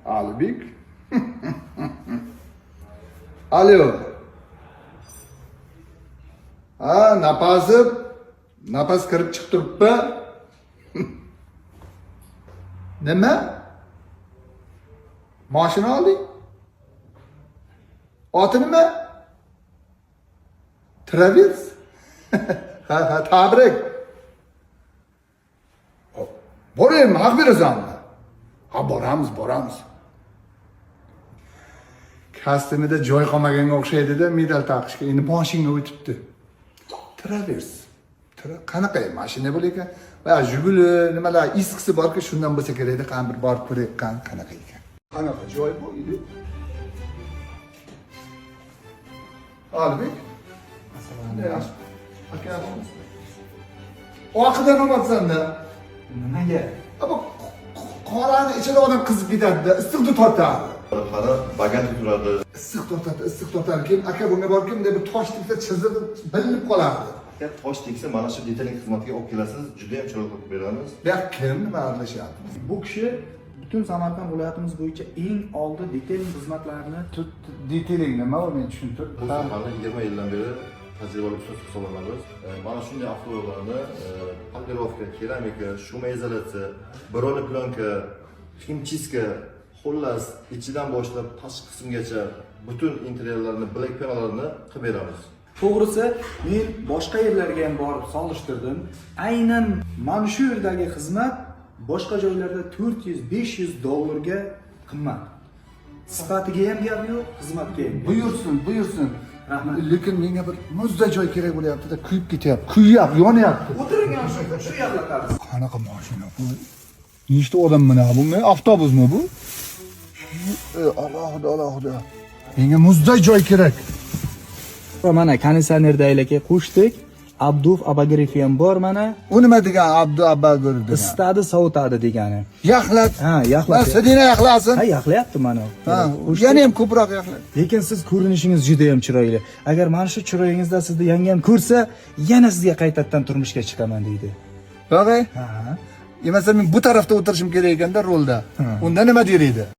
Alibek. Alo. Ha, napas kirib chiqib turibmi? Nima? Mashina olding? Oti nima? Travers? ha, tabrik. Boraymi, haq berasanmi? Ha, boramiz. Kostyumida joy qolmaganga o'xshaydi-da, medal taqishga. Endi boshingga o'tibdi. Travers. Qanaqa mashina bo'lar ekan? Va Jiguli nimalar iskisi bor-ku, shundan bo'lsa kerak-da, qani bir borib ko'raylik, qanaqa ekan. Qanaqa joy bu edi? Alibek. Assalomu alaykum. Oqidan olmabsan-da. Nimaga? Bu qorani ichida odam qizib ketadi-da, issiqni tortadi. Qara bagan turadi. Issiq tortadi. Keyin aka bunga borkim deb bir tosh teksa chizig'i bilinib qolardi. Agar tosh teksa mana shu detayling xizmatiga olib kelasiz, juda ham chiroyli qilib beramiz. Bu kim nima aralashyapti? Bu kishi butun Samarqand viloyatimiz bo'yicha eng oldi detailing xizmatlarini Detailing nima u, men tushuntirib. Bu sohani 20 yildan beri tajribali ustoz hisoblanamiz. Mana shunday avtomobillarni polirovka, keramika, shuma izolyatsiya, biroli plyonka, himchiska, xullas ichidan boshlab tashqi qismgacha butun interyerlarni, bilak panelarini qilib beramiz. to'g'risi men boshqa yerlarga ham borib solishtirdim. Aynan mana shu yerdagi xizmat boshqa joylarda 400-500 dollarga qimmat. Sifatiga ham gap yo'q, xizmatga ham. Buyursin. Rahmat. Lekin menga bir muzday joy kerak bo'lyapti-da, kuyib ketyapti. Yonyapti. O'tiring ham shu yerlarda. Qanaqa mashina bu? Nechta odam mana bunga? Avtobusmi bu? Alohida. Menga muzday joy kerak. Mana konditsionerdagilarga qo'shdik. Abduf abagrifi ham bor mana. U nima degan Abagir degan? Isitadi, sovutadi degani. Yaxlat. Ha, yaxlat. Sidina yaxlasin. Ha, yaxlayapti mana. Ha, yana ham ko'proq yaxlat. Lekin siz ko'rinishingiz juda ham chiroyli. Agar mana shu chiroyingizda sizni yangam ko'rsa, yana sizga qaytadan turmushga chiqaman deydi. Tog'ay? Ha. Yemasa men bu tarafda o'tirishim kerak ekanda rolda. Unda nima der edi?